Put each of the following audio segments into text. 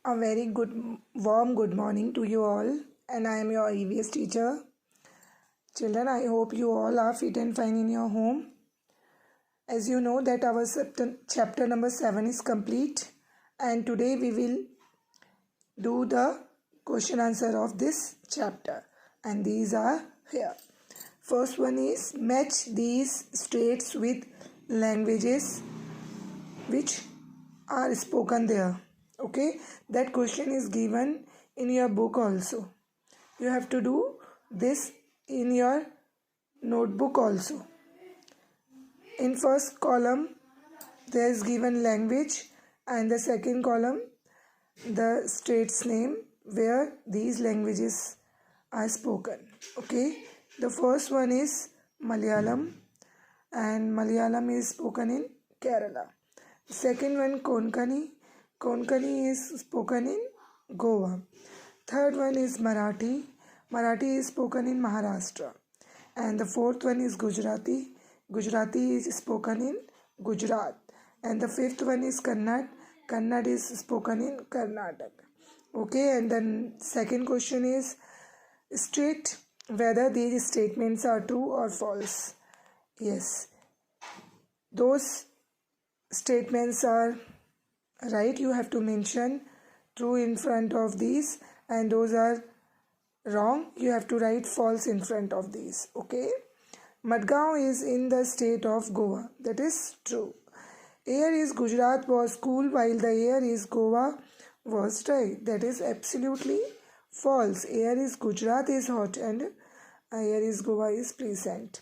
A very warm good morning to you all, and I am your EVS teacher. Children, I hope you all are fit and fine in your home. As you know that our chapter number 7 is complete, and today we will do the question answer of this chapter, and these are here. First one is match these states with languages which are spoken there. Okay, that question is given in your book also. You have to do this in your notebook also. In first column there is given language, and the second column the state's name where these languages are spoken. Okay, the first one is Malayalam, and Malayalam is spoken in Kerala. Second one Konkani. Konkani is spoken in Goa. Third one is Marathi. Marathi is spoken in Maharashtra. And the fourth one is Gujarati. Gujarati is spoken in Gujarat. And the fifth one is Kannada. Kannada is spoken in Karnataka. Okay, and then second question is state whether these statements are true or false. Yes, those statements are right. You have to mention true in front of these, and those are wrong. You have to write false in front of these. Okay, Madgaon is in the state of Goa. That is true. Air is Gujarat was cool while the air is Goa was dry. That is absolutely false. Air is Gujarat is hot and air is Goa is pleasant.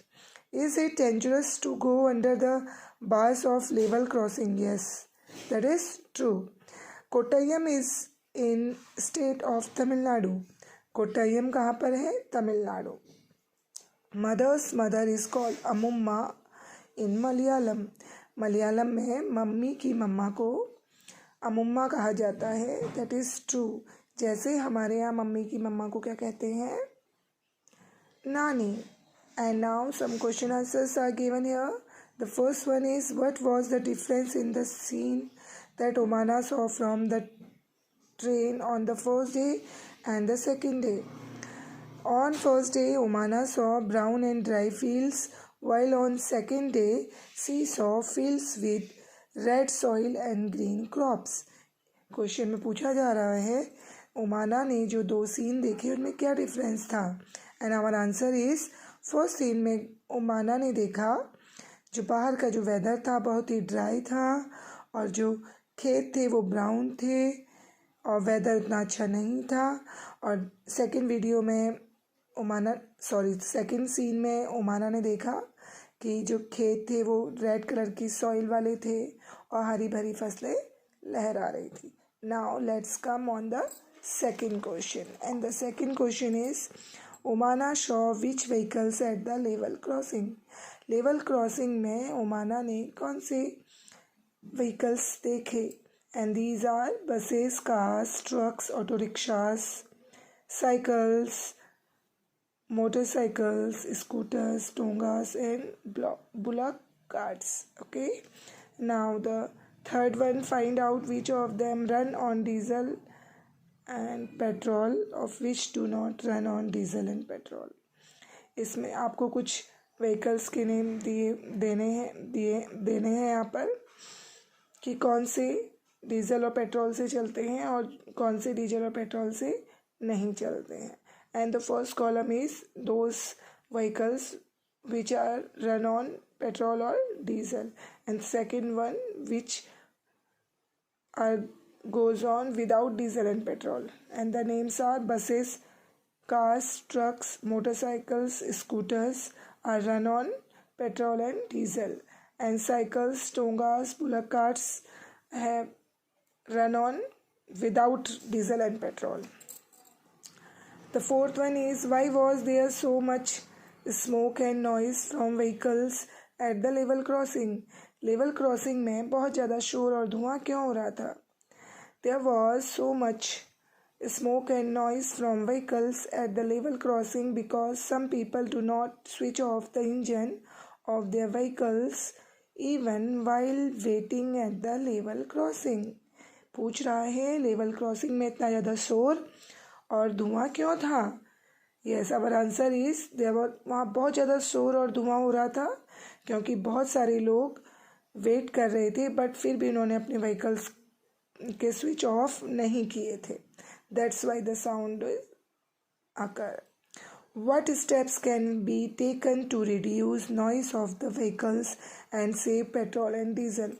Is it dangerous to go under the bars of level crossing? Yes, that is true. Kottayam is in state of Tamil Nadu. Kottayam कहाँ पर है? Tamil Nadu. Mother's mother is called Amumma in Malayalam. Malayalam में mummy की मम्मा को अमुम्मा कहा जाता है. That is true. जैसे हमारे यहाँ मम्मी की मम्मा को क्या कहते हैं? नानी. And now some question answers are given here. The first one is, what was the difference in the scene that Omana saw from the train on the first day and the second day? On first day, Omana saw brown and dry fields, while on second day, she saw fields with red soil and green crops. Question में पूछा जा रहा है ओमाना ने जो दो scene देखे उनमें क्या डिफरेंस था. And our answer is first scene में ओमाना ने देखा जो बाहर का जो वेदर था बहुत ही ड्राई था, और जो खेत थे वो ब्राउन थे और वेदर उतना अच्छा नहीं था. और सेकंड सीन में ओमाना ने देखा कि जो खेत थे वो रेड कलर की सॉइल वाले थे और हरी भरी फसलें लहरा रही थी. Now let's come on the second question, and the second question is Omana saw which vehicles at the level crossing. Level crossing में ओमाना ने कौन से व्हीकल्स देखे? And these are buses, cars, trucks, auto rickshaws, cycles, motorcycles, scooters, tongas and bullock carts. Okay, now the third one, find out which of them run on diesel and petrol, of which do not run on diesel and petrol. इसमें आपको कुछ vehicles के name देने हैं यहाँ पर कि कौन से डीजल और पेट्रोल से चलते हैं और कौन से डीजल और पेट्रोल से नहीं चलते हैं. And the first column is those vehicles which are run on petrol or diesel, and second one which goes on without diesel and petrol, and the names are buses, cars, trucks, motorcycles, scooters are run on petrol and diesel, and cycles, tongas, bullock carts have run on without diesel and petrol. The fourth one is, why was there so much smoke and noise from vehicles at the level crossing? Level crossing में बहुत ज़्यादा शोर और धुआं क्यों हो रहा था? There was so much smoke and noise from vehicles at the level crossing because some people do not switch off the engine of their vehicles even while waiting at the level crossing. पूछ रहा है level crossing में इतना ज़्यादा शोर और धुआं क्यों था। यस, आवर आंसर इज वहाँ बहुत ज़्यादा शोर और धुआं हो रहा था क्योंकि बहुत सारे लोग वेट कर रहे थे, बट फिर भी उन्होंने अपने व्हीकल्स के स्विच ऑफ नहीं किए थे। That's why the sound occur. What steps can be taken to reduce noise of the vehicles and save petrol and diesel?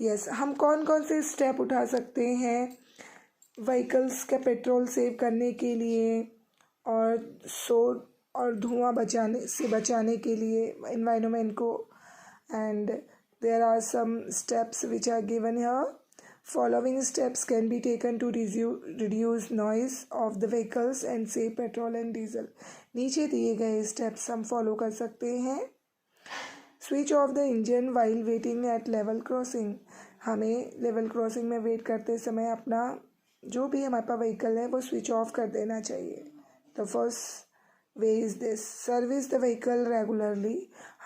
Yes, हम कौन कौन से स्टेप उठा सकते हैं व्हीकल्स का पेट्रोल सेव करने के लिए और शोर और धुआं बचाने के लिए एनवायरनमेंट को। And there are some steps which are given here. Following steps can be taken to reduce noise of the vehicles and save petrol and diesel. नीचे दिए गए स्टेप्स हम फॉलो कर सकते हैं। Switch off the engine while waiting at level crossing. हमें level crossing में wait करते समय अपना जो भी हमारे पास व्हीकल है वो स्विच ऑफ कर देना चाहिए। The first way is this, service the vehicle regularly.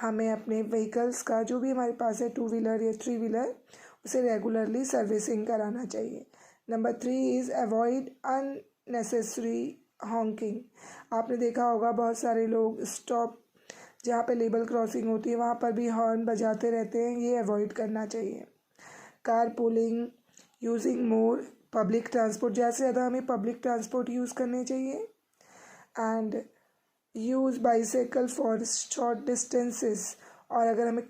हमें अपने व्हीकल्स का जो भी हमारे पास है 2 व्हीलर या 3 व्हीलर उसे रेगुलरली सर्विसिंग कराना चाहिए। Number 3 is avoid unnecessary honking. आपने देखा होगा बहुत सारे लोग स्टॉप जहाँ पे लेवल क्रॉसिंग होती है वहाँ पर भी हॉर्न बजाते रहते हैं, ये अवॉइड करना चाहिए। Car pulling, using more public transport, ज़्यादा से ज़्यादा हमें पब्लिक ट्रांसपोर्ट यूज़ करने चाहिए। And use bicycle for short distances, और अगर हमें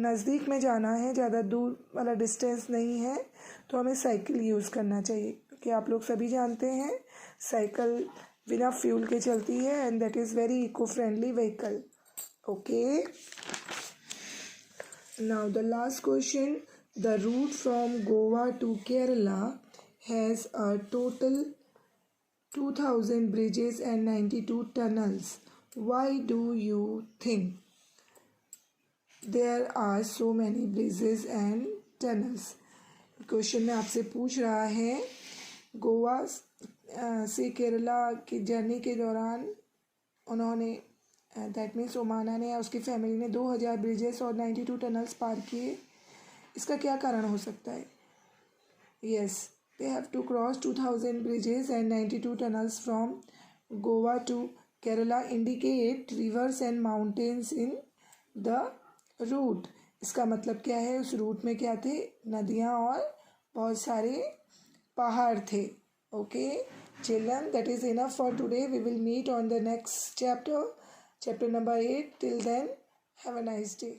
नज़दीक में जाना है, ज़्यादा दूर वाला डिस्टेंस नहीं है, तो हमें साइकिल यूज़ करना चाहिए क्योंकि आप लोग सभी जानते हैं साइकिल बिना फ्यूल के चलती है and that is very eco friendly vehicle. Okay, now the last question, the route from Goa to Kerala has a total 2000 bridges and 92 tunnels. Why do you think there are so many bridges and tunnels? Question में आपसे पूछ रहा है गोवा से केरला की journey के दौरान उन्होंने दैट मीन्स ओमाना ने या उसकी फैमिली ने 2000 ब्रिजेस और 92 टनल्स पार किए। इसका क्या कारण हो सकता है? Yes, they have to cross 2000 bridges and 92 tunnels from Goa to Kerala, indicate rivers and mountains in the route. इसका मतलब क्या है? उस रूट में क्या थे? नदियाँ और बहुत सारे पहाड़ थे। Okay children, that is enough for today. We will meet on the next chapter number 8. Till then, have a nice day.